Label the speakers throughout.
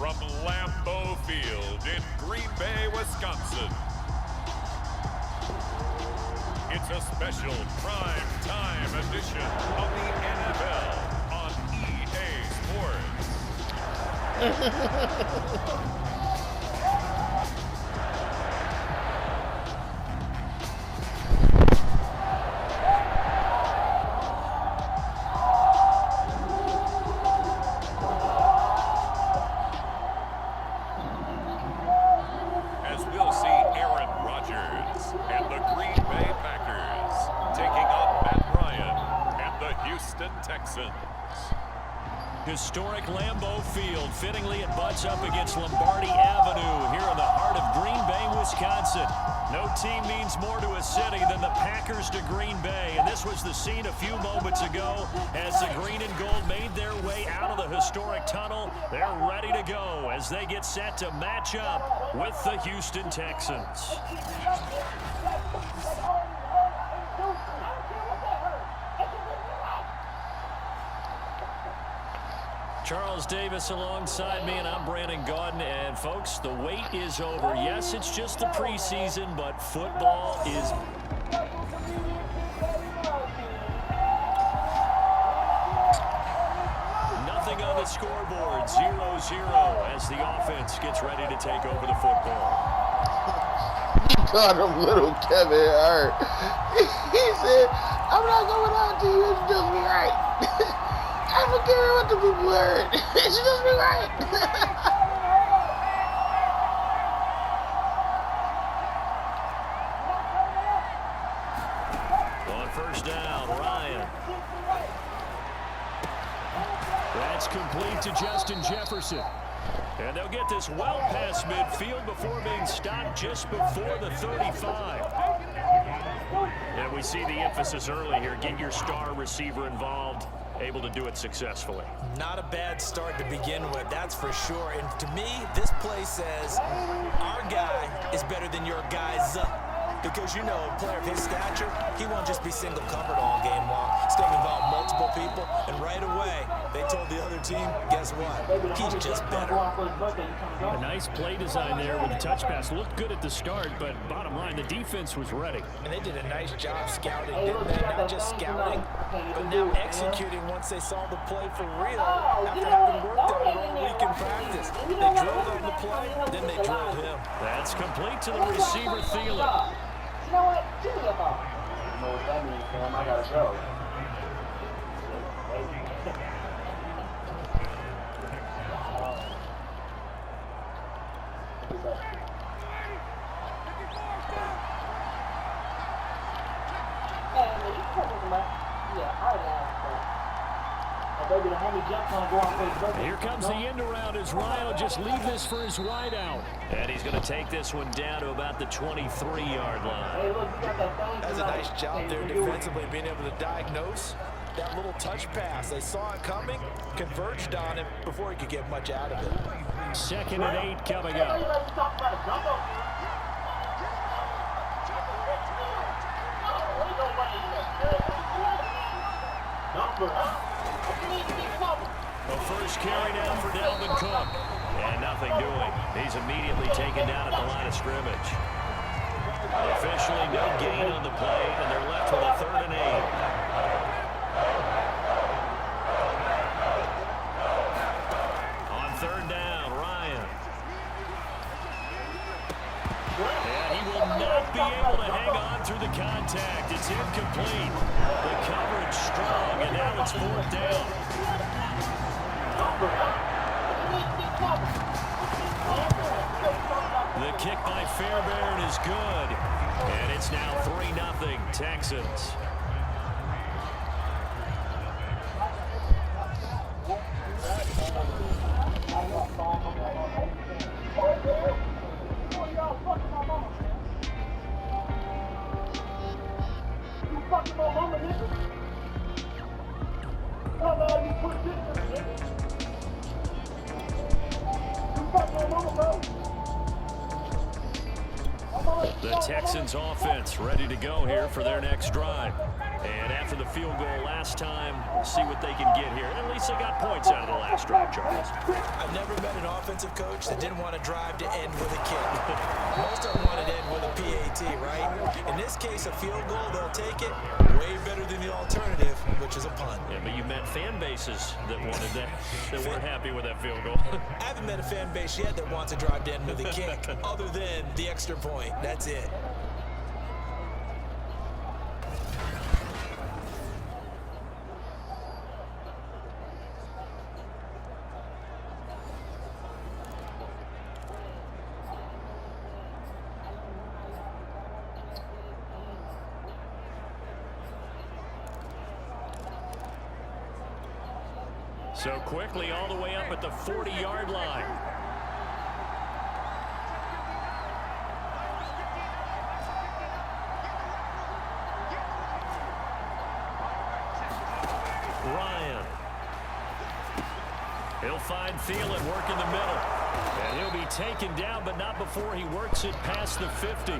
Speaker 1: from Lambeau Field in Green Bay, Wisconsin. It's a special prime time edition of the NFL on EA Sports.
Speaker 2: Historic Lambeau Field. Fittingly, it butts up against Lombardi Avenue here in the heart of Green Bay, Wisconsin. No team means more to a city than the Packers to Green Bay. And this was the scene a few moments ago as the green and gold made their way out of the historic tunnel. They're ready to go as they get set to match up with the Houston Texans. Charles Davis alongside me, and I'm Brandon Gaudin. And folks, the wait is over. Yes, it's just the preseason, but football is... Nothing on the scoreboard. 0-0 as the offense gets ready to take over the football.
Speaker 3: You called him little Kevin Hart. He said, I'm not going out till you introduce me right. I don't care what the people heard. It's just me right.
Speaker 2: On first down, Ryan. That's complete to Justin Jefferson. And they'll get this well past midfield before being stopped just before the 35. And we see the emphasis early here. Get your star receiver involved. Able to do it successfully.
Speaker 4: Not a bad start to begin with, that's for sure. And to me, this play says our guy is better than your guy's. Because, you know, a player of his stature, he won't just be single covered all game long. It's going to involve multiple people. And right away, they told the other team, guess what? He's just better.
Speaker 2: A nice play design there with the touch pass. Looked good at the start, but bottom line, the defense was ready.
Speaker 4: And they did a nice job scouting, didn't they? Not just scouting, but now executing once they saw the play for real after having worked on it all week in practice. They drilled on the play, then they drilled him.
Speaker 2: That's complete to the receiver, Thielen.
Speaker 5: You know what? Give me a ball. You know what that means, Sam? I gotta go.
Speaker 2: Here comes the end around as Ryan will just leave this for his wide out. And he's going to take this one down to about the 23-yard line.
Speaker 4: That's a nice job there defensively, being able to diagnose that little touch pass. They saw it coming, converged on him before he could get much out of it.
Speaker 2: 2nd and 8 coming up. The first carry down for Dalvin Cook. And nothing doing. He's immediately taken down at the line of scrimmage. Officially no gain on the play, and they're left with a 3rd and 8. On 3rd down, Ryan. And he will not be able to hang on through the contact. It's incomplete. The coverage strong, and now it's 4th down. The kick by Fairbairn is good. And it's now 3-0 Texans. The Texans offense ready to go here for their next drive. And after the field goal last time, we'll see what they can get here. At least they got points out of the last drive, Charles.
Speaker 4: I've never met an offensive coach that didn't want to drive to end with a kick. Most of them want to end with a PAT, right? In this case, a field goal, they'll take it. Way better than the alternative, which is a punt.
Speaker 2: Yeah, but you met fan bases that wanted that, that weren't happy with that field goal.
Speaker 4: I haven't met a fan base yet that wants to drive to end with a kick, other than the extra point. That's it.
Speaker 2: So quickly all the way up at the 40-yard line. Ryan. He'll find Thielen, work in the middle. And he'll be taken down, but not before he works it past the 50.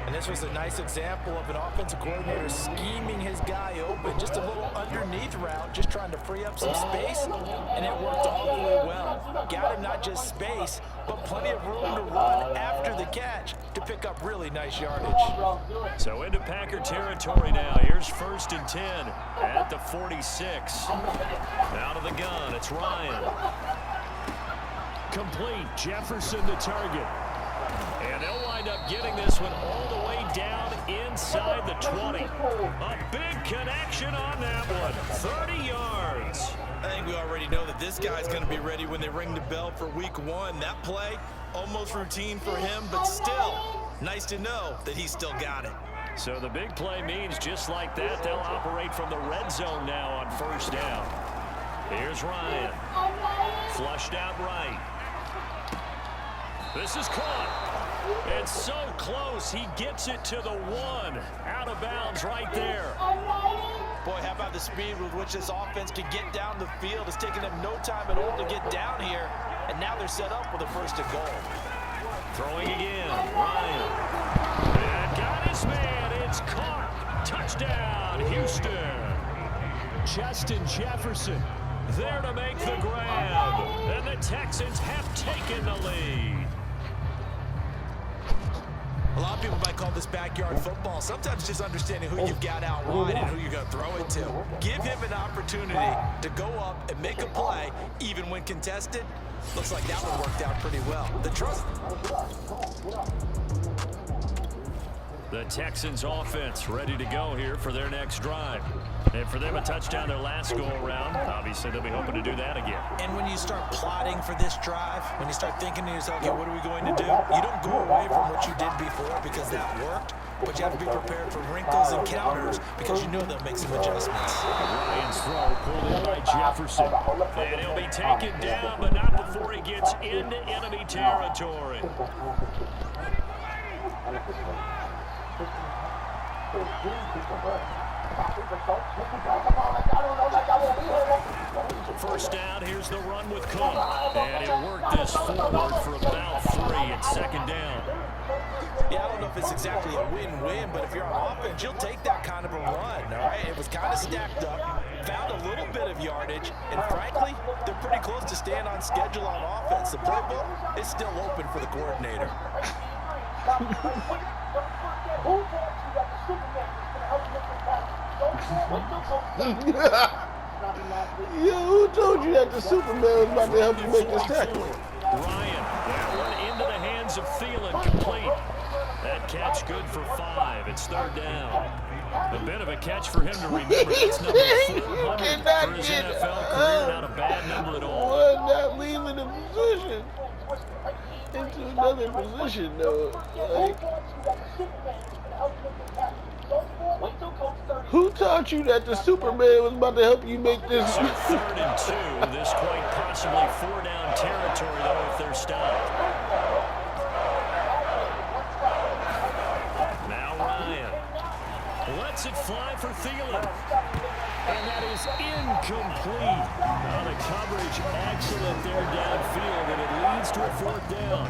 Speaker 4: And this was a nice example of an offensive coordinator scheming his guy open. Just a little underneath route, just trying to free up some space, and it worked awfully well. Got him not just space, but plenty of room to run after the catch to pick up really nice yardage.
Speaker 2: So into Packer territory now. Here's 1st and 10 at the 46. Out of the gun, it's Ryan. Complete, Jefferson the target. And they'll wind up getting this one all the way down inside the 20. A big connection on that one. 30 yards.
Speaker 4: I think we already know that this guy's going to be ready when they ring the bell for week 1. That play, almost routine for him, but still, nice to know that he's still got it.
Speaker 2: So the big play means just like that, they'll operate from the red zone now on 1st down. Here's Ryan. Flushed out right. This is caught. It's so close, he gets it to the 1. Out of bounds right there.
Speaker 4: Boy, how about the speed with which this offense can get down the field? It's taken them no time at all to get down here, and now they're set up with a 1st and goal.
Speaker 2: Throwing again, Ryan. And got his man, it's caught. Touchdown, Houston. Justin Jefferson there to make the grab. And the Texans have taken the lead.
Speaker 4: A lot of people might call this backyard football. Sometimes just understanding who you've got out wide and who you're going to throw it to. Give him an opportunity to go up and make a play, even when contested. Looks like that one worked out pretty well.
Speaker 2: The Texans offense ready to go here for their next drive. And for them, a touchdown their last go-around. Obviously, they'll be hoping to do that again.
Speaker 4: And when you start plotting for this drive, when you start thinking to yourself, okay, what are we going to do? You don't go away from what you did before because that worked, but you have to be prepared for wrinkles and counters because you know they'll make some adjustments.
Speaker 2: Ryan's throw pulled in by Jefferson. And he'll be taken down, but not before he gets into enemy territory. First down, here's the run with Cook. And he'll work this forward for about 3 at 2nd down.
Speaker 4: Yeah, I don't know if it's exactly a win-win, but if you're on offense, you'll take that kind of a run, all right? It was kind of stacked up, found a little bit of yardage, and frankly, they're pretty close to staying on schedule on offense. The playbook is still open for the coordinator.
Speaker 3: Yo, who told you that the Superman was about to help you make this tackle?
Speaker 2: Ryan, that one into the hands of Thielen, complete. That catch good for 5. It's 3rd down. A bit of a catch for him to remember. That's number 400 for his NFL career. Not a bad number at all.
Speaker 3: Well, not leaving the position into another position, though. Like, who taught you that the Superman was about to help you make this?
Speaker 2: So 3rd and 2. This quite possibly 4-down territory, though, if they're stopped. Now Ryan lets it fly for Thielen. And that is incomplete. Now the coverage excellent there downfield, and it leads to a 4th down.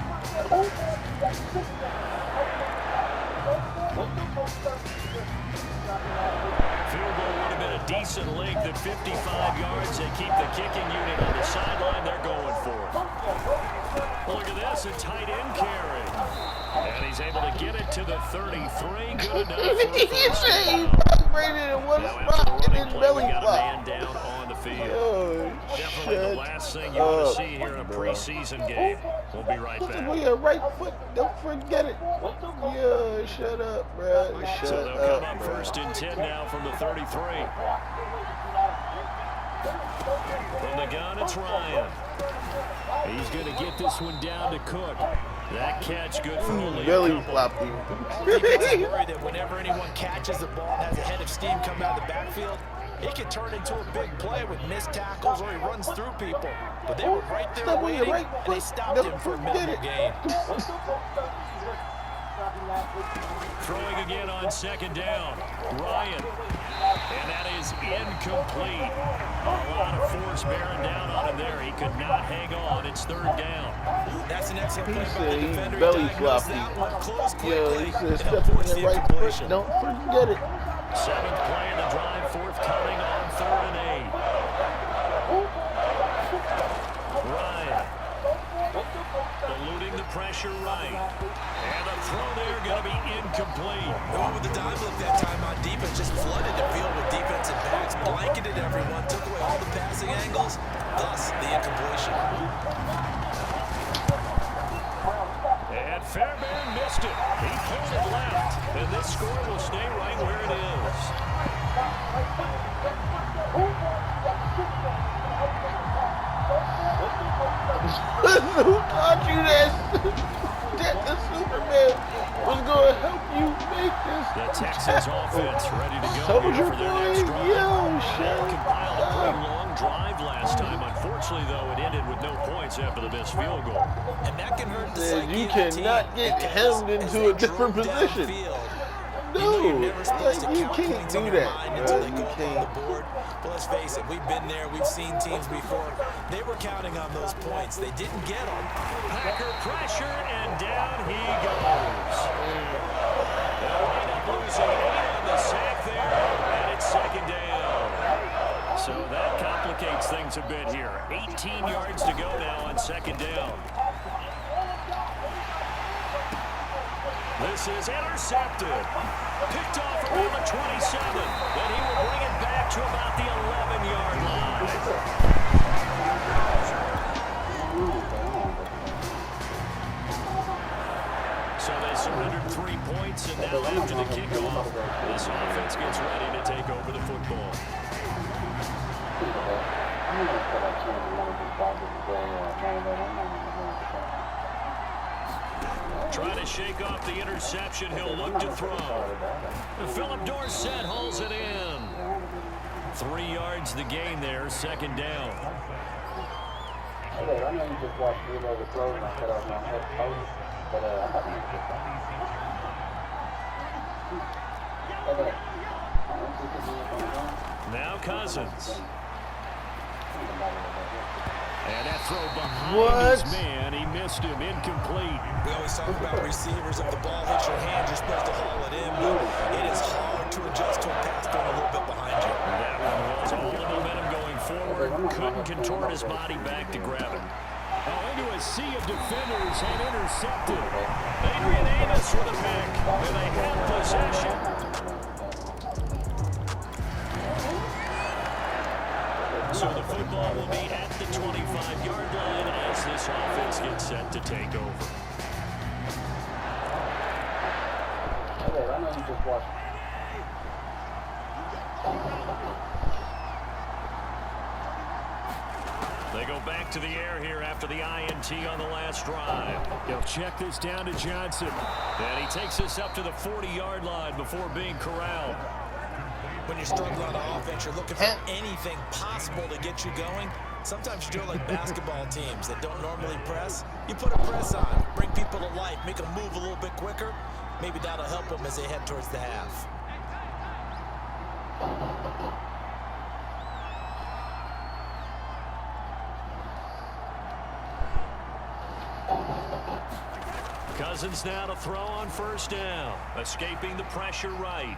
Speaker 2: Field goal would have been a decent length at 55 yards. They keep the kicking unit on the sideline. They're going for it. Look at this, a tight end carry. And he's able to get it to the 33. Good enough for a first down. Now after the running play, we got a man down on the field.
Speaker 3: Oh,
Speaker 2: Definitely the last thing you want to see here in a preseason game. We'll be right back.
Speaker 3: With your right foot, don't forget it. Yeah, shut up, bro.
Speaker 2: So they'll come up first and 10 now from the 33. From the gun, it's Ryan. He's going to get this one down to Cook. That catch good for only
Speaker 3: belly
Speaker 2: a couple.
Speaker 3: floppy.
Speaker 4: You guys are worried that whenever anyone catches the ball and has a head of steam coming out of the backfield, it can turn into a big play with missed tackles or he runs through people. But they were right there
Speaker 3: Stop with your
Speaker 4: waiting,
Speaker 3: right
Speaker 4: and they
Speaker 3: foot.
Speaker 4: stopped
Speaker 3: Don't
Speaker 4: him for a
Speaker 3: forget
Speaker 4: minimal
Speaker 3: it.
Speaker 4: gain.
Speaker 2: Throwing again on second down. Ryan. And that is incomplete. A lot of force bearing down on him there. He could not hang on. It's third down.
Speaker 4: That's an excellent
Speaker 3: He
Speaker 4: play by
Speaker 3: said
Speaker 4: the
Speaker 3: he's
Speaker 4: defender. He
Speaker 3: belly
Speaker 4: diagnosed
Speaker 3: floppy.
Speaker 4: that one, closed
Speaker 3: Yo,
Speaker 4: quickly,
Speaker 3: he said
Speaker 4: and
Speaker 3: step
Speaker 4: forced
Speaker 3: with
Speaker 4: the
Speaker 3: your right foot.
Speaker 4: incompletion.
Speaker 3: Don't forget it.
Speaker 2: Seventh play of the drive, forthcoming on 3rd and 8. Ryan. Eluding the pressure right. And the throw there going to be incomplete.
Speaker 4: The one with the dive look that time on defense just flooded the field with defensive backs, blanketed everyone, took away all the passing angles, thus the incompletion.
Speaker 2: And Fairbairn missed it. He pulled it left. And this score will stay right where it is.
Speaker 3: Who taught you that the Superman was going to help you make this?
Speaker 2: The Texans offense ready to go
Speaker 3: Soldier
Speaker 2: here for their next
Speaker 3: boy,
Speaker 2: drive.
Speaker 3: yo,
Speaker 2: They compiled a
Speaker 3: shut
Speaker 2: pretty
Speaker 3: up.
Speaker 2: long drive last time. Unfortunately, though, it ended with no points after the missed field goal.
Speaker 4: And that can hurt the
Speaker 3: Said
Speaker 4: psyche
Speaker 3: you
Speaker 4: of the
Speaker 3: cannot
Speaker 4: team
Speaker 3: get
Speaker 4: because
Speaker 3: hemmed
Speaker 4: as
Speaker 3: into
Speaker 4: they
Speaker 3: a different
Speaker 4: drove
Speaker 3: position.
Speaker 4: downfield,
Speaker 3: No,
Speaker 4: you know you're never supposed
Speaker 3: like,
Speaker 4: to
Speaker 3: you
Speaker 4: count
Speaker 3: can't
Speaker 4: points
Speaker 3: do
Speaker 4: on your
Speaker 3: that,
Speaker 4: mind
Speaker 3: bro.
Speaker 4: until they
Speaker 3: You
Speaker 4: go up on
Speaker 3: can't.
Speaker 4: the board. But let's face it, we've been there, we've seen teams before. They were counting on those points. They didn't get them.
Speaker 2: Packer pressure, and down he goes. They'll end up losing 8 on the sack there, and it's second down. So that complicates things a bit here. 18 yards to go now on second down. This is intercepted. Picked off around the 27. Then he will bring it back to about the 11-yard line. So they surrendered 3 points, and now after the kickoff, this offense gets ready to take over the football. Trying to shake off the interception. He'll look to throw. Philip Dorsett hauls it in. 3 yards the gain there, second down.
Speaker 5: Okay, I know you just watched video of the throw and I cut off my head post, but I'm not going to okay.
Speaker 2: Now Cousins. And that throw behind
Speaker 3: What?
Speaker 2: his man. He missed him. Incomplete.
Speaker 4: We always talk about receivers. If the ball hits your hand, you're supposed to haul it in, but it is hard to adjust to a pass thrown a little bit behind you.
Speaker 2: That one was all the momentum going forward. Couldn't contort his body back to grab it. Oh, into a sea of defenders and intercepted. Adrian Amos with a pick. And they have possession. So the football will be at the 25-yard line as this offense gets set to take over.
Speaker 5: Okay, I know you just watched.
Speaker 2: They go back to the air here after the INT on the last drive. He'll check this down to Johnson. And he takes this up to the 40-yard line before being corralled.
Speaker 4: When you're struggling on offense, you're looking for anything possible to get you going. Sometimes you do it like basketball teams that don't normally press. You put a press on, bring people to life, make them move a little bit quicker. Maybe that'll help them as they head towards the half.
Speaker 2: Cousins now to throw on first down. Escaping the pressure right.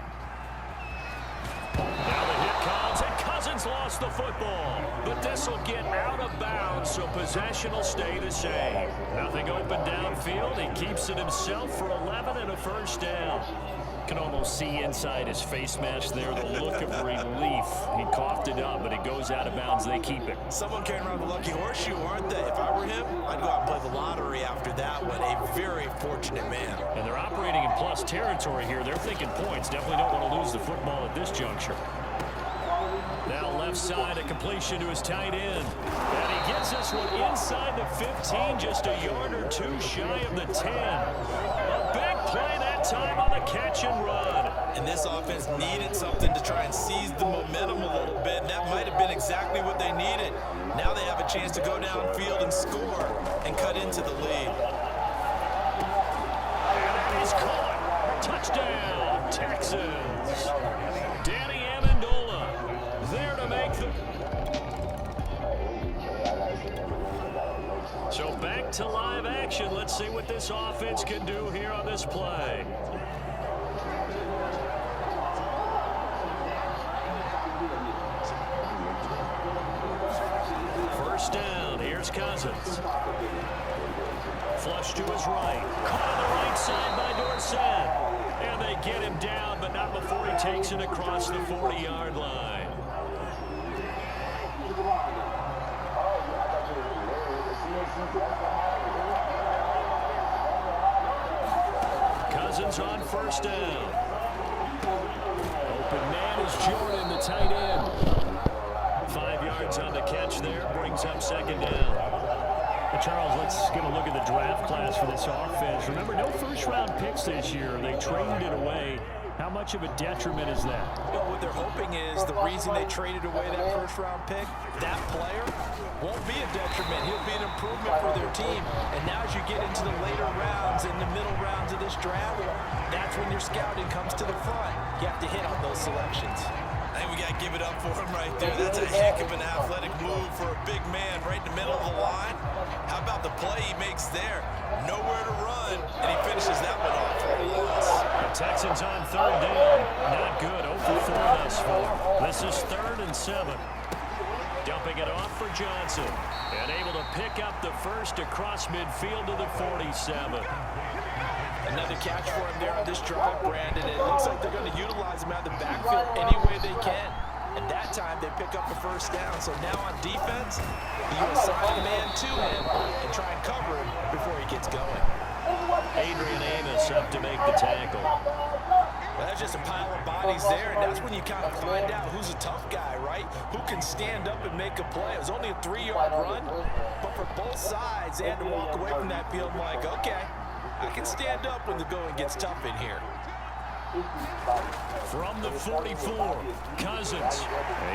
Speaker 2: Now the hit comes, and Cousins lost the football. But this will get out of bounds, so possession will stay the same. Nothing open downfield. He keeps it himself for 11 and a first down. Can almost see inside his face mask there the look of relief. He coughed it up, but it goes out of bounds. They keep it.
Speaker 4: Someone carrying around the lucky horseshoe, aren't they? If I were him, I'd go out and play the lottery after that one. A very fortunate man.
Speaker 2: And they're operating in plus territory here. They're thinking points. Definitely don't want to lose the football at this juncture. Now left side, a completion to his tight end. And he gets this one inside the 15, just a yard or two shy of the 10. A big play that time on the catch and run.
Speaker 4: And this offense needed something to try and seize the momentum a little bit. And that might have been exactly what they needed. Now they have a chance to go downfield and score and cut into the lead.
Speaker 2: And he's caught. Touchdown, Texans. Danny Amendola there to make the... So back to live action. Let's see what this offense can do here on this play. First down. Here's Cousins. Flush to his right. Caught on the right side by Dorsett. And they get him down, but not before he takes it across the 40-yard line. Cousins on first down. Open man is Jordan, the tight end. 5 yards on the catch there, brings up second down. Charles, let's get a look at the draft class for this offense. Remember, no first-round picks this year. They traded it away. How much of a detriment is that?
Speaker 4: Well, what they're hoping is the reason they traded away that first-round pick, that player won't be a detriment. He'll be an improvement for their team. And now as you get into the later rounds, in the middle rounds of this draft, that's when your scouting comes to the front. You have to hit on those selections. I think we got to give it up for him right there. That's a heck of an athletic move for a big man right in the middle of the line. How about the play he makes there? Nowhere to run, and he finishes that one off for a loss.
Speaker 2: The Texans on third down. Not good. 0 for 4 thus far. This is 3rd and 7. Dumping it off for Johnson. And able to pick up the first across midfield to the 47.
Speaker 4: Another catch for him there on this drive, Brandon. It looks like they're going to utilize him out of the backfield any way they can. And that time, they pick up the first down. So now on defense, you assign a man to him and try and cover him before he gets going.
Speaker 2: Adrian Amos up to make the tackle.
Speaker 4: Well, that's just a pile of bodies there, and that's when you kind of find out who's a tough guy, right? Who can stand up and make a play. It was only a 3-yard run, but for both sides, they had to walk away from that field like, okay, I can stand up when the going gets tough in here.
Speaker 2: From the 44, Cousins.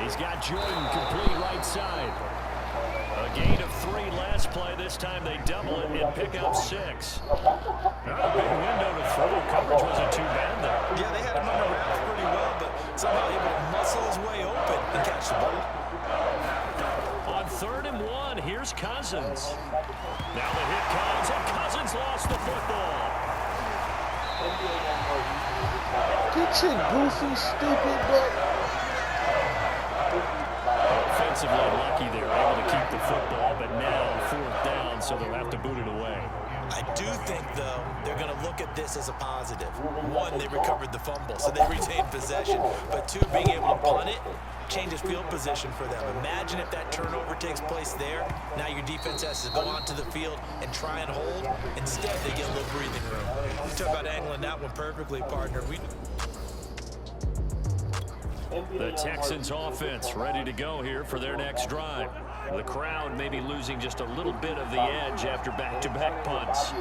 Speaker 2: He's got Jordan complete right side. A gain of 3 last play. This time they double it and pick up 6. A big window to throw. Coverage wasn't too bad there.
Speaker 4: Yeah, they had him under wraps pretty well, but somehow able to muscle his way open and catch the ball.
Speaker 2: On 3rd and 1, here's Cousins. Now the hit comes, and Cousins lost the football.
Speaker 3: Get your goofy, stupid butt.
Speaker 2: Offensively lucky they're able to keep the football, but now 4th down, so they'll have to boot it away.
Speaker 4: I do think, though, they're going to look at this as a positive. 1, they recovered the fumble, so they retained possession. But 2, being able to punt it changes field position for them. Imagine if that turnover takes place there. Now your defense has to go onto the field and try and hold. Instead, they get a little breathing room. We talk about angling that one perfectly, partner.
Speaker 2: The Texans offense ready to go here for their next drive. The crowd may be losing just a little bit of the edge after back-to-back punts.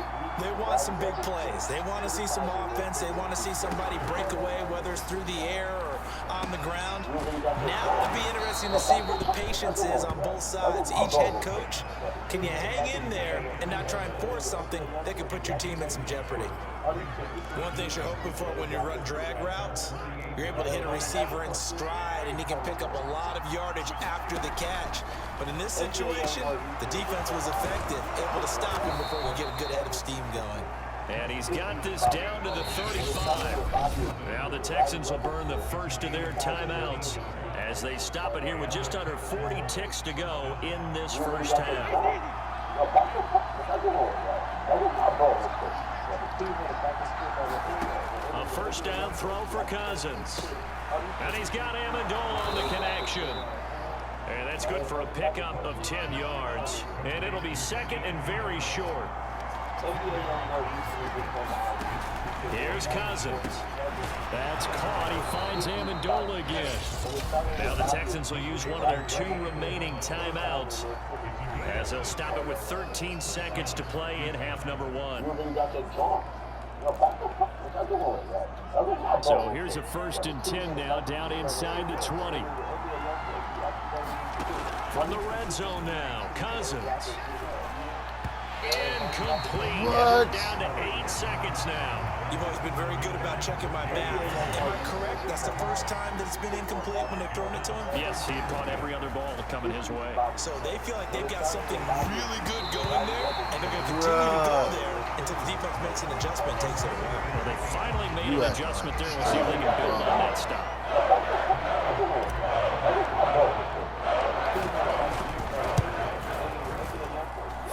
Speaker 4: They want some big plays. They want to see some offense. They want to see somebody break away, whether it's through the air or on the ground. Now it'll be interesting to see where the patience is on both sides. Each head coach, can you hang in there and not try and force something that could put your team in some jeopardy? One thing you're hoping for when you run drag routes, you're able to hit a receiver in stride and he can pick up a lot of yardage after the catch. But in this situation, the defense was effective, able to stop him before we get a good head of steam going.
Speaker 2: And he's got this down to the 35. Now the Texans will burn the first of their timeouts as they stop it here with just under 40 ticks to go in this first half. A first down throw for Cousins. And he's got Amendola on the connection. And that's good for a pickup of 10 yards. And it'll be second and very short. Here's Cousins. That's caught. He finds Amendola again. Now the Texans will use one of their 2 remaining timeouts as they'll stop it with 13 seconds to play in half number 1. So here's a 1st and 10 now, down inside the 20. From the red zone now, Cousins. Incomplete. We're down to 8 seconds now.
Speaker 4: You've always been very good about checking my math. Am I correct? That's the first time that it's been incomplete when they've thrown it to him?
Speaker 2: Yes, he had caught every other ball coming his way.
Speaker 4: So they feel like they've got something really good going there, and they're going to continue to go there until the defense makes an adjustment and takes it away.
Speaker 2: Well, they finally made an adjustment there. We'll see if they can build on that stop.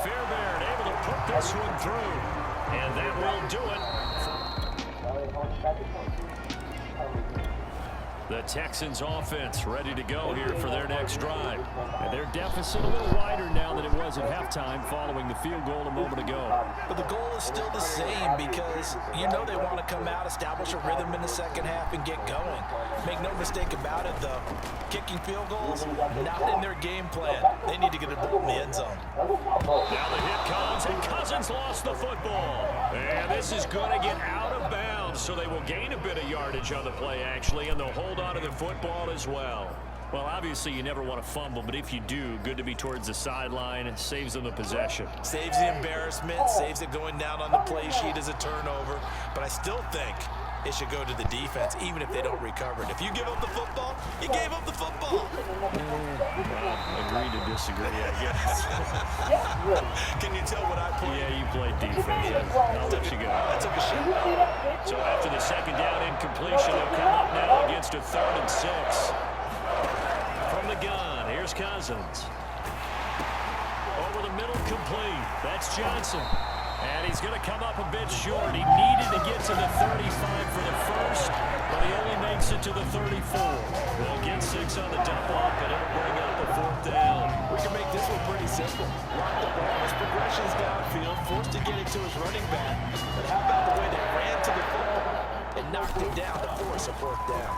Speaker 2: Fairbairn able to put this one through, and that will do it. The Texans offense ready to go here for their next drive. And their deficit a little wider now than it was at halftime following the field goal a moment ago.
Speaker 4: But the goal is still the same because you know they want to come out, establish a rhythm in the second half, and get going. Make no mistake about it, though. Kicking field goals, not in their game plan. They need to get a ball in the end zone.
Speaker 2: Now the hit comes, and Cousins lost the football. And this is going to get out of bounds, so they will gain a bit of yardage on the play, actually, and they'll hold on to the football as well. Well, obviously, you never want to fumble, but if you do, good to be towards the sideline. It saves them the possession.
Speaker 4: Saves the embarrassment, saves it going down on the play sheet as a turnover. But I still think it should go to the defense, even if they don't recover it. If you give up the football, you gave up the football.
Speaker 2: Well, agree to disagree, I guess.
Speaker 4: Can you tell what I played?
Speaker 2: Yeah, you played defense. I'll let you go.
Speaker 4: I took a shot.
Speaker 2: So after the second down incompletion, they'll come up now against a 3rd and 6. From the gun, here's Cousins. Over the middle, complete. That's Johnson. And he's going to come up a bit short. He needed to get to the 35 for the first, but he only makes it to the 34. They'll get 6 on the dump off, and it'll bring up the 4th down.
Speaker 4: We can make this one pretty simple. Lock the ball, his progressions downfield, forced to get it to his running back. But how about the way they ran to the football and knocked it down to force a 4th down?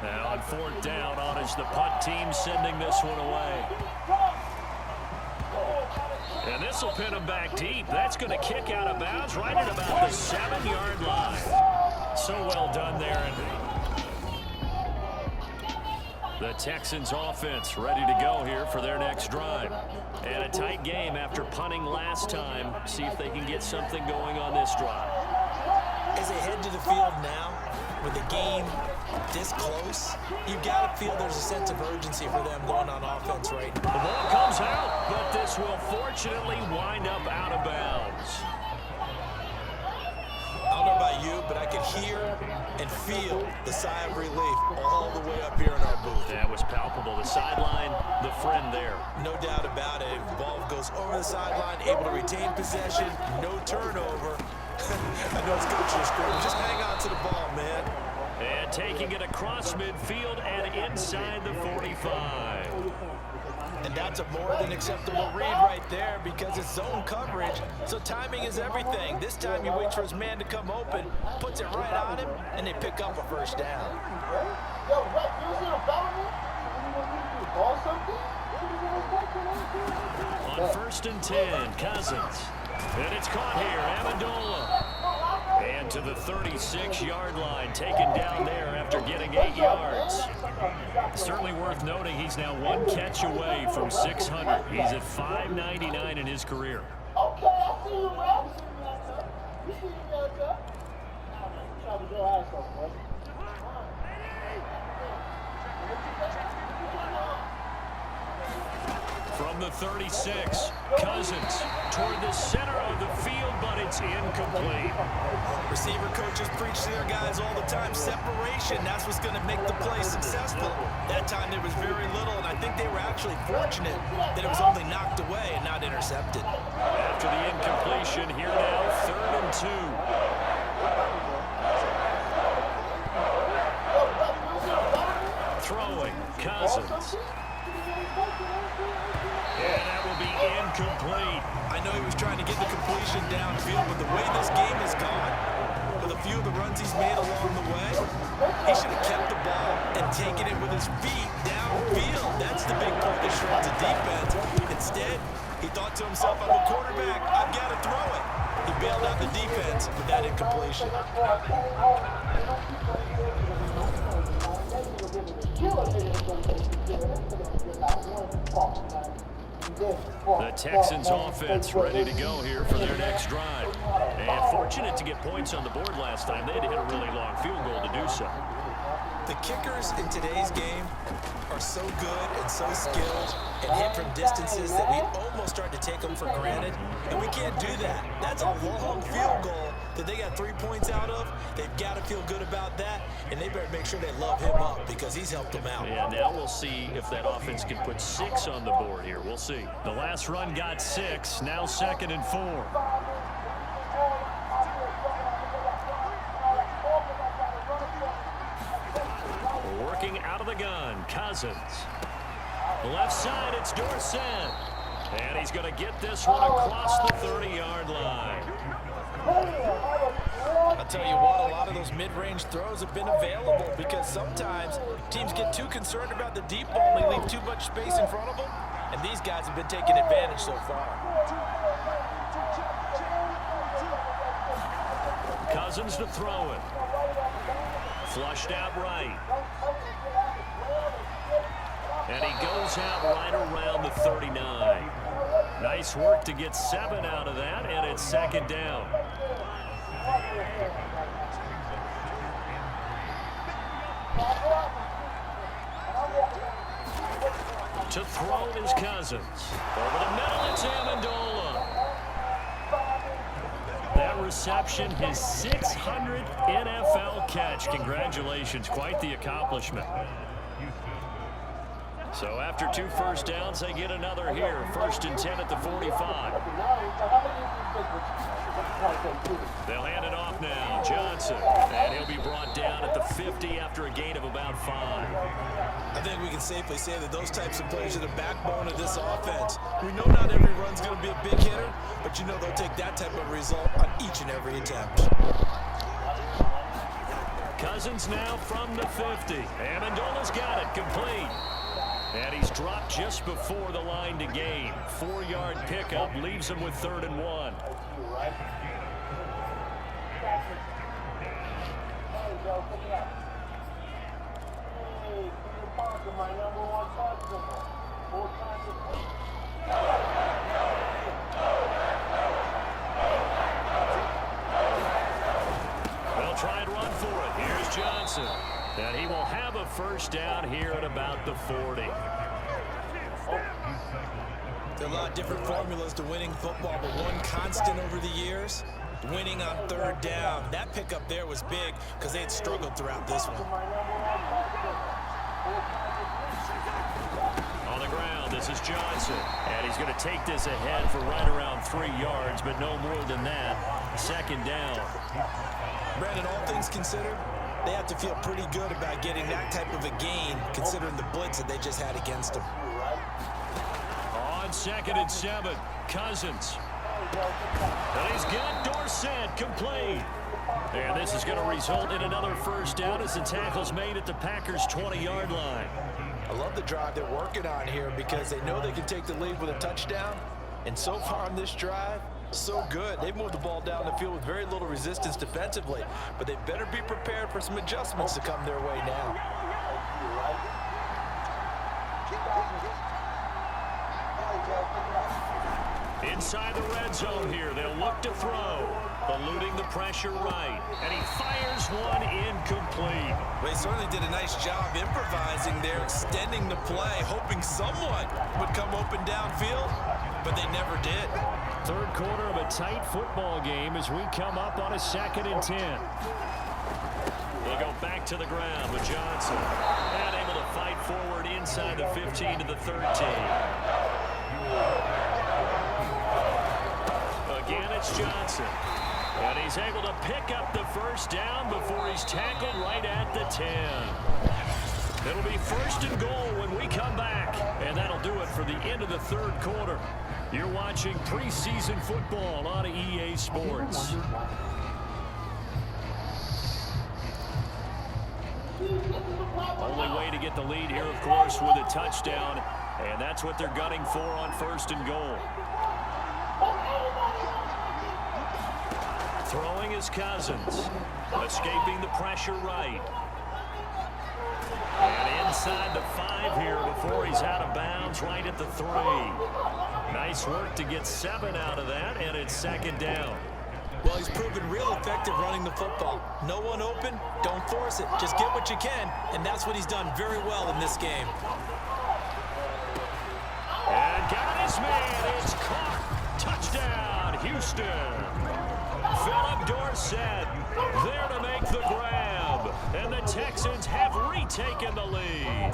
Speaker 2: Now on 4th down, on is the punt team sending this one away. And this will pin him back deep. That's going to kick out of bounds right at about the 7-yard line. So well done there. And the Texans offense ready to go here for their next drive. And a tight game after punting last time. See if they can get something going on this drive.
Speaker 4: As they head to the field now, with the game this close, you got to feel there's a sense of urgency for them going on offense right now.
Speaker 2: The ball comes out, but this will fortunately wind up out of bounds.
Speaker 4: I don't know about you, but I could hear and feel the sigh of relief all the way up here in our booth.
Speaker 2: That was palpable. The sideline, the friend there.
Speaker 4: No doubt about it. The ball goes over the sideline, able to retain possession, no turnover. I know it's coach is screaming. Just hang on to the ball, man.
Speaker 2: And taking it across midfield and inside the 45.
Speaker 4: And that's a more than acceptable read right there because it's zone coverage, so timing is everything. This time he waits for his man to come open, puts it right on him, and they pick up a 1st down.
Speaker 2: On 1st and 10, Cousins. And it's caught here, Amendola. And to the 36-yard line, taken down there after getting 8 yards. Certainly worth noting he's now 1 catch away from 600. He's at 599 in his career.
Speaker 3: Okay, I see you, man. You see you guys, sir? I'm trying to go ask something, buddy.
Speaker 2: From the 36. Cousins toward the center of the field, but it's incomplete.
Speaker 4: Receiver coaches preach to their guys all the time. Separation, that's what's going to make the play successful. That time there was very little, and I think they were actually fortunate that it was only knocked away and not intercepted.
Speaker 2: After the incompletion, here now, 3rd and 2. Throwing, Cousins. And that will be incomplete.
Speaker 4: I know he was trying to get the completion downfield, but the way this game has gone, with a few of the runs he's made along the way, he should have kept the ball and taken it with his feet downfield. That's the big part that shreds the defense. Instead, he thought to himself, I'm a quarterback, I've got to throw it. He bailed out the defense with that incompletion.
Speaker 2: The Texans offense ready to go here for their next drive. And fortunate to get points on the board last time. They had to hit a really long field goal to do so.
Speaker 4: The kickers in today's game are so good and so skilled and hit from distances that we almost start to take them for granted. And we can't do that. That's a long field goal that they got 3 points out of. They've got to feel good about that, and they better make sure they love him up because he's helped them out.
Speaker 2: Yeah, now we'll see if that offense can put 6 on the board here. We'll see. The last run got 6, now 2nd and 4. Working out of the gun, Cousins. Left side, it's Dorsett. And he's going to get this one across the 30-yard line.
Speaker 4: I'll tell you what, a lot of those mid-range throws have been available because sometimes teams get too concerned about the deep ball and they leave too much space in front of them, and these guys have been taking advantage so far.
Speaker 2: Cousins to throw it. Flushed out right. And he goes out right around the 39. Nice work to get 7 out of that, and it's 2nd down. To throw is Cousins. Over the middle, it's Amendola. That reception, his 600th NFL catch. Congratulations, quite the accomplishment. So after 2 first downs, they get another here. 1st and 10 at the 45. They'll hand it off now. Johnson. And he'll be brought down at the 50 after a gain of about 5.
Speaker 4: I think we can safely say that those types of players are the backbone of this offense. We know not every run's going to be a big hitter, but you know they'll take that type of result on each and every attempt.
Speaker 2: Cousins now from the 50. Amendola's got it complete. And he's dropped just before the line to gain. 4-yard pickup leaves him with 3rd and 1. They'll try and run for it. Here's Johnson. And he will have a first down here at about the 40.
Speaker 4: There are a lot of different formulas to winning football, but one constant over the years, winning on 3rd down. That pickup there was big because they had struggled throughout this one.
Speaker 2: On the ground, this is Johnson. And he's going to take this ahead for right around 3 yards, but no more than that. 2nd down.
Speaker 4: Brandon, all things considered, they have to feel pretty good about getting that type of a gain, considering the blitz that they just had against them.
Speaker 2: On 2nd and 7, Cousins. And he's got Dorsett complete. And this is going to result in another first down as the tackle's made at the Packers' 20-yard line.
Speaker 4: I love the drive they're working on here because they know they can take the lead with a touchdown. And so far on this drive, so good. They've moved the ball down the field with very little resistance defensively, but they better be prepared for some adjustments to come their way now.
Speaker 2: Inside the red zone here, they'll look to throw. eluding the pressure right. And he fires one incomplete.
Speaker 4: Well, he certainly did a nice job improvising there, extending the play, hoping someone would come open downfield, but they never did.
Speaker 2: Third quarter of a tight football game as we come up on a 2nd and 10. They'll go back to the ground with Johnson. And able to fight forward inside the 15 to the 13. Again, it's Johnson. And he's able to pick up the first down before he's tackled right at the 10. It'll be 1st and goal when we come back. And that'll do it for the end of the third quarter. You're watching preseason football on EA Sports. Only way to get the lead here, of course, with a touchdown. And that's what they're gunning for on 1st and goal. Throwing is Cousins. Escaping the pressure right. And inside the 5 here before he's out of bounds right at the 3. Nice work to get 7 out of that, and it's 2nd down.
Speaker 4: Well, he's proven real effective running the football. No one open, don't force it. Just get what you can, and that's what he's done very well in this game.
Speaker 2: And got his man. It's caught. Touchdown, Houston. Philip Dorsett there to make the grab. And the Texans have retaken the lead.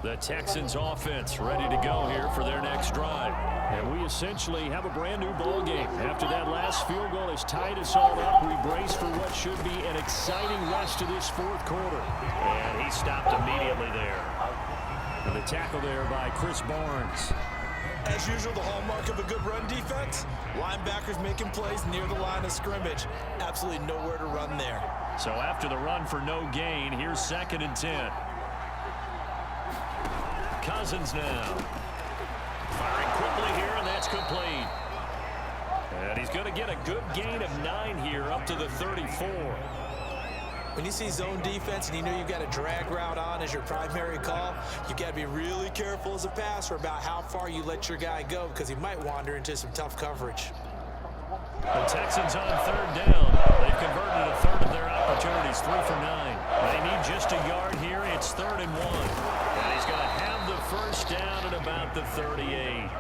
Speaker 2: The Texans offense ready to go here for their next drive. And we essentially have a brand new ball game. After that last field goal has tied us all up, we brace for what should be an exciting rest of this 4th quarter. And he stopped immediately there. And the tackle there by Chris Barnes.
Speaker 4: As usual, the hallmark of a good run defense, linebackers making plays near the line of scrimmage. Absolutely nowhere to run there.
Speaker 2: So after the run for no gain, here's 2nd and 10. Cousins now. Firing quickly here, and that's complete. And he's going to get a good gain of 9 here up to the 34.
Speaker 4: When you see zone defense and you know you've got a drag route on as your primary call, you've got to be really careful as a passer about how far you let your guy go because he might wander into some tough coverage.
Speaker 2: The Texans on 3rd down. They've converted a third of their opportunities, 3 for 9. They need just a yard here. It's 3rd and 1. And he's going to have the first down at about the 38.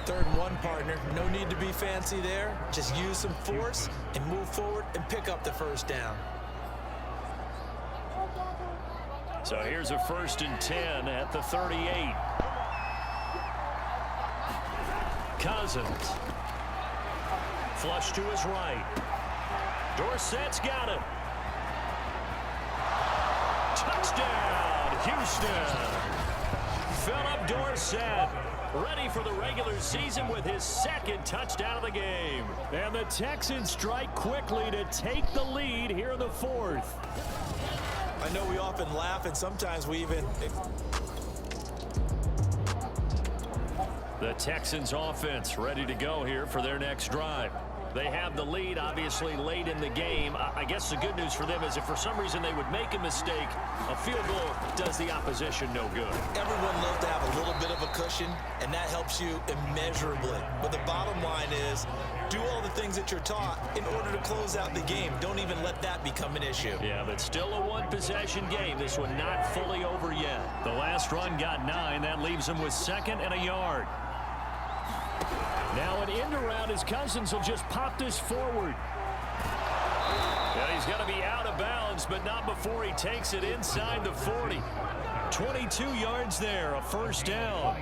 Speaker 4: 3rd and 1, partner. No need to be fancy there. Just use some force and move forward and pick up the first down.
Speaker 2: So here's a 1st and 10 at the 38. Cousins. Flush to his right. Dorsett's got it. Touchdown, Houston. Philip Dorsett ready for the regular season with his 2nd touchdown of the game. And the Texans strike quickly to take the lead here in the 4th.
Speaker 4: I know we often laugh and sometimes we even...
Speaker 2: The Texans offense ready to go here for their next drive. They have the lead, obviously, late in the game. I guess the good news for them is if for some reason they would make a mistake, a field goal does the opposition no good.
Speaker 4: Everyone loves to have a little bit of a cushion, and that helps you immeasurably. But the bottom line is, do all the things that you're taught in order to close out the game. Don't even let that become an issue.
Speaker 2: Yeah, but still a one-possession game. This one not fully over yet. The last run got 9. That leaves him with 2nd and a yard. Now an end around as Cousins will just pop this forward. And he's going to be out of bounds, but not before he takes it inside the 40. 22 yards there, a first down.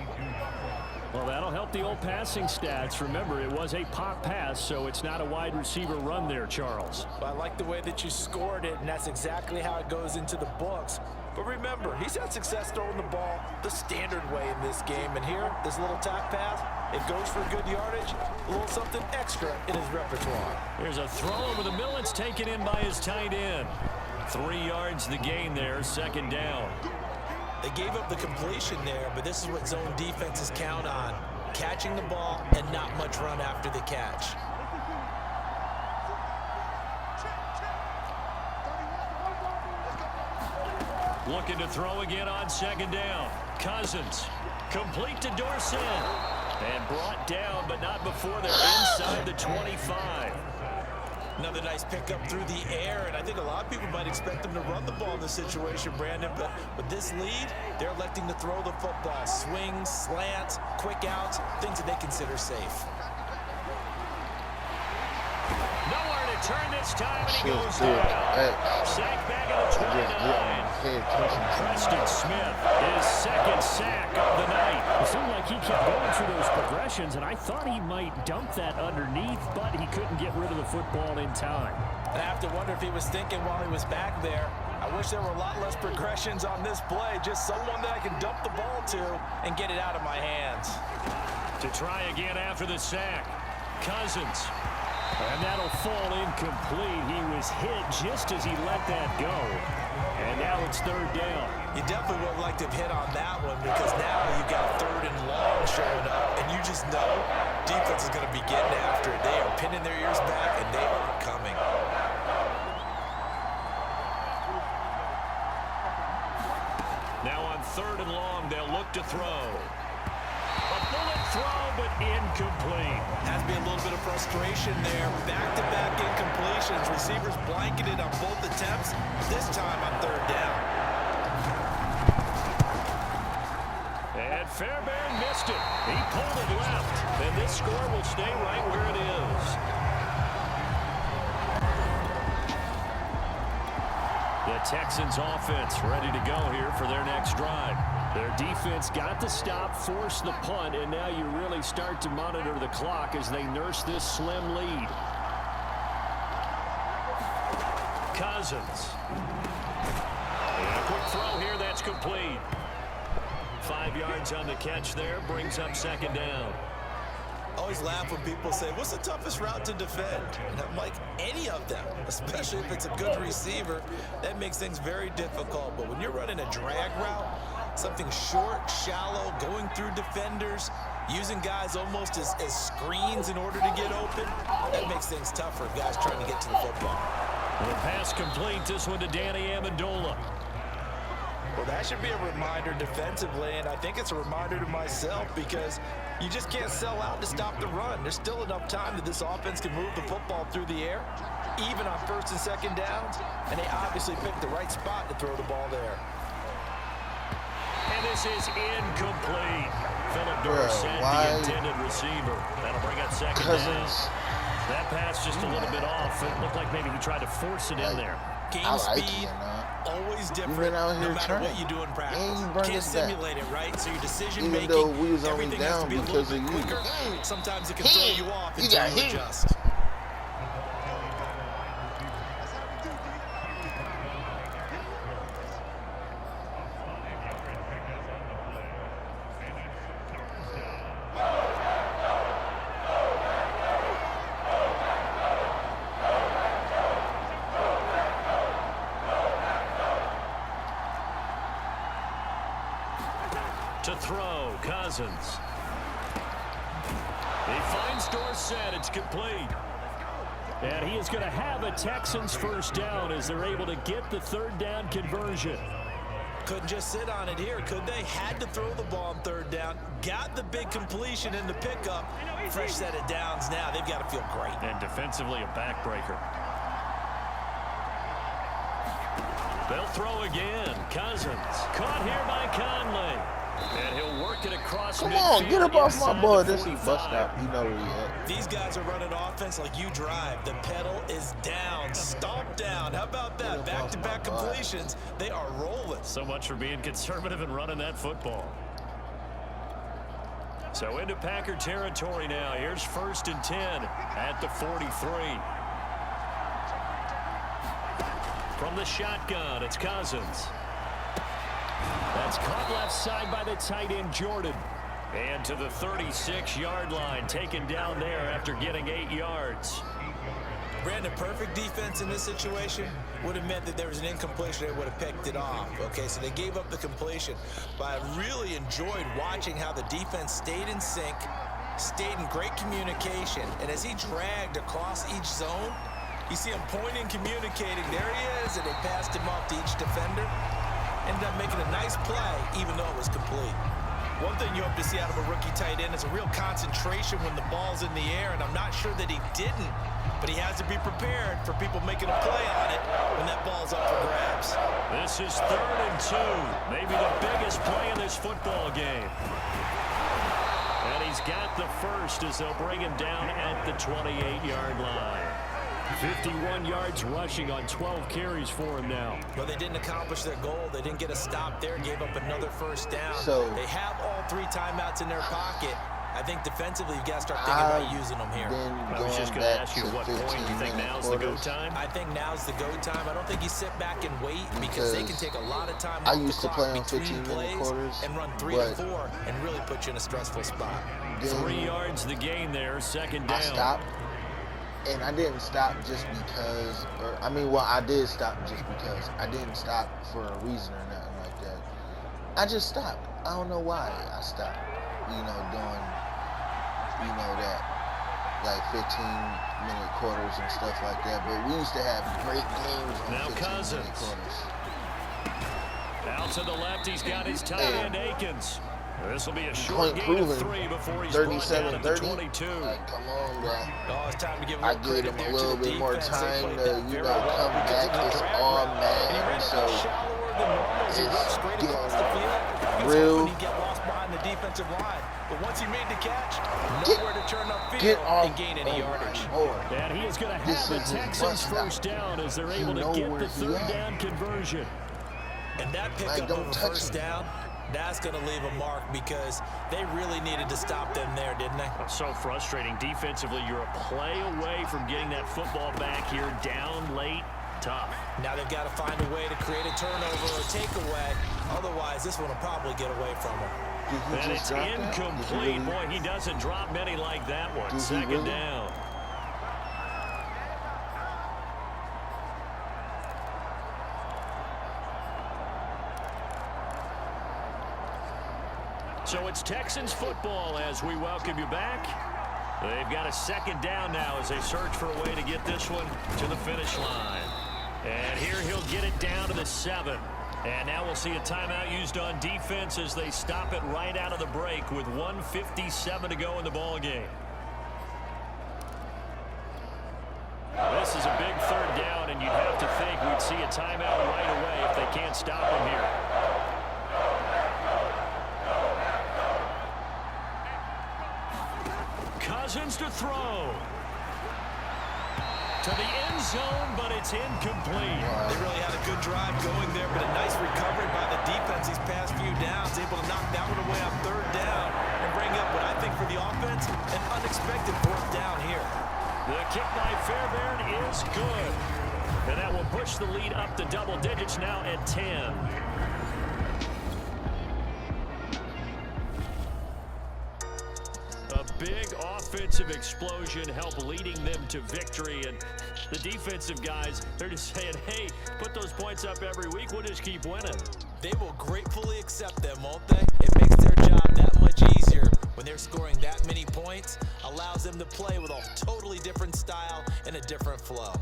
Speaker 2: Well, that'll help the old passing stats. Remember, it was a pop pass, so it's not a wide receiver run there, Charles.
Speaker 4: I like the way that you scored it, and that's exactly how it goes into the books. But remember, he's had success throwing the ball the standard way in this game. And here, this little tap pass, it goes for good yardage, a little something extra in his repertoire.
Speaker 2: Here's a throw over the middle. It's taken in by his tight end. 3 yards the gain there, 2nd down.
Speaker 4: They gave up the completion there, but this is what zone defenses count on. Catching the ball and not much run after the catch.
Speaker 2: Looking to throw again on second down. Cousins. Complete to Dorsett. And brought down, but not before they're inside the 25.
Speaker 4: Another nice pickup through the air, and I think a lot of people might expect them to run the ball in this situation, Brandon, but with this lead, they're electing to throw the football. Swings, slants, quick outs, things that they consider safe.
Speaker 2: Nowhere to turn this time, and he goes down. Sack back at the 29. Preston Smith, his second sack of the night.
Speaker 6: It seemed like he kept going through those progressions, and I thought he might dump that underneath, but he couldn't get rid of the football in time.
Speaker 4: I have to wonder if he was thinking while he was back there, I wish there were a lot less progressions on this play, just someone that I can dump the ball to and get it out of my hands.
Speaker 2: To try again after the sack, Cousins. And that'll fall incomplete. He was hit just as he let that go. And now it's third down.
Speaker 4: You definitely would have liked to have hit on that one because now you got third and long showing up, and you just know defense is going to be getting after it. They are pinning their ears back, and they are coming.
Speaker 2: Now on third and long, they'll look to throw. A bullet throw, but incomplete.
Speaker 4: Has to be a little bit of frustration there. Back-to-back incompletions. Receivers blanketed on both attempts, this time on third down.
Speaker 2: And Fairbairn missed it. He pulled it left. And this score will stay right where it is. The Texans offense ready to go here for their next drive. Their defense got the stop, forced the punt, and now you really start to monitor the clock as they nurse this slim lead. Cousins. And a quick throw here, that's complete. 5 yards on the catch there, brings up second down.
Speaker 4: Always laugh when people say, what's the toughest route to defend? And I'm like, any of them, especially if it's a good receiver, that makes things very difficult. But when you're running a drag route, something short, shallow, going through defenders, using guys almost as screens in order to get open, that makes things tougher for guys trying to get to the football.
Speaker 2: The pass complete, this one to Danny Amendola.
Speaker 4: Well, that should be a reminder defensively, and I think it's a reminder to myself because you just can't sell out to stop the run. There's still enough time that this offense can move the football through the air, even on first and second downs, and they obviously picked the right spot to throw the ball there.
Speaker 2: And this is incomplete. Philip Dorsett, the intended receiver. That'll bring up second down. That pass just a little bit off. It looked like maybe he tried to force it in there.
Speaker 4: Game speed, always different, no matter what you do in practice. Can't simulate it, right? So your decision making, everything has to be a little bit quicker. Sometimes it can throw you off until you adjust.
Speaker 2: To throw, Cousins. He finds Dorsett. It's complete. And he is going to have a Texans first down as they're able to get the third down conversion.
Speaker 4: Couldn't just sit on it here, could they? Had to throw the ball on third down. Got the big completion in the pickup. Fresh set of downs now. They've got to feel great.
Speaker 2: And defensively, a backbreaker. They'll throw again. Cousins. Caught here by Conley. And he'll work it across midfield.
Speaker 3: Come on, get up off my boy. This is bust stop. You know where he at.
Speaker 4: These guys are running offense like you drive. The pedal is down. Stomp down. How about that? Back-to-back completions. They are rolling.
Speaker 2: So much for being conservative and running that football. So into Packer territory now. Here's 1st and 10 at the 43. From the shotgun, it's Cousins. That's caught left side by the tight end, Jordan. And to the 36-yard line, taken down there after getting 8 yards.
Speaker 4: Brandon, perfect defense in this situation would have meant that there was an incompletion. They would have picked it off. Okay, so they gave up the completion. But I really enjoyed watching how the defense stayed in sync, stayed in great communication. And as he dragged across each zone, you see him pointing, communicating. There he is, and they passed him off to each defender. ended up making a nice play, even though it was complete. One thing you hope to see out of a rookie tight end is a real concentration when the ball's in the air, and I'm not sure that he didn't, but he has to be prepared for people making a play on it when that ball's up for grabs.
Speaker 2: This is 3rd and 2, maybe the biggest play in this football game. And he's got the first as they'll bring him down at the 28-yard line. 51 yards rushing on 12 carries for him now.
Speaker 4: Well, they didn't accomplish their goal. They didn't get a stop there, gave up another first down.
Speaker 3: So
Speaker 4: they have all 3 timeouts in their pocket. I think defensively, you've got to start thinking about using them here.
Speaker 2: I was just going to ask you at what point you think now's the go time?
Speaker 4: I think now's the go time. I don't think you sit back and wait because they can take a lot of time
Speaker 3: I
Speaker 4: off
Speaker 3: used
Speaker 4: the
Speaker 3: to play
Speaker 4: clock
Speaker 3: on
Speaker 4: between
Speaker 3: 15-minute
Speaker 4: plays
Speaker 3: quarters,
Speaker 4: and run 3 to 4 and really put you in a stressful spot.
Speaker 2: 3 yards the gain there, 2nd down.
Speaker 3: I stopped, and I didn't stop just because, I did stop just because. I didn't stop for a reason or nothing like that. I just stopped. I don't know why I stopped, doing, that, like 15-minute quarters and stuff like that. But we used to have great games on
Speaker 2: Now
Speaker 3: 15-minute quarters.
Speaker 2: Out to the left, he's got his tight end, Akins. This will be a short
Speaker 3: Point
Speaker 2: gain of
Speaker 3: proven,
Speaker 2: 3 before he's brought down at the
Speaker 3: 37-30.
Speaker 2: 22.
Speaker 3: Like, come on, bro.
Speaker 4: Oh, it's time to give
Speaker 3: I gave him a little bit more time to, come back. It's all Madden, so it's getting real.
Speaker 4: When you get lost behind the defensive line. But once he made the catch, nowhere to turn
Speaker 3: Get
Speaker 4: upfield
Speaker 3: off
Speaker 4: and gain any yardage.
Speaker 2: And he is going to have the Texans first down as they're able to get the 3rd down conversion.
Speaker 4: And that pickup of a first down, that's going to leave a mark because they really needed to stop them there, didn't they?
Speaker 2: So frustrating. Defensively, you're a play away from getting that football back here down late. Tough.
Speaker 4: Now they've got to find a way to create a turnover or takeaway. Otherwise, this one will probably get away from them.
Speaker 2: And it's incomplete. Boy, he doesn't drop many like that one. 2nd down. So it's Texans football as we welcome you back. They've got a 2nd down now as they search for a way to get this one to the finish line. And here he'll get it down to the 7. And now we'll see a timeout used on defense as they stop it right out of the break with 1:57 to go in the ball game. This is a big 3rd down, and you'd have to think we'd see a timeout right away if they can't stop him here. Cousins to throw. To the end zone, but it's incomplete.
Speaker 4: They really had a good drive going there, but a nice recovery by the defense these past few downs, able to knock that one away on 3rd down and bring up what I think for the offense, an unexpected 4th down here.
Speaker 2: The kick by Fairbairn is good. And that will push the lead up to double digits now at 10. A big offensive explosion helped leading them to victory. And the defensive guys, they're just saying, hey, put those points up every week. We'll just keep winning.
Speaker 4: They will gratefully accept them, won't they? It makes their job that much easier when they're scoring that many points. Allows them to play with a totally different style and a different flow.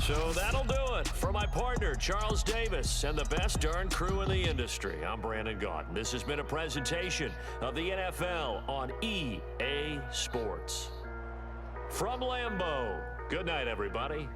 Speaker 2: So that'll do it for my partner, Charles Davis, and the best darn crew in the industry. I'm Brandon Gaudin. This has been a presentation of the NFL on EA Sports. From Lambeau, good night, everybody.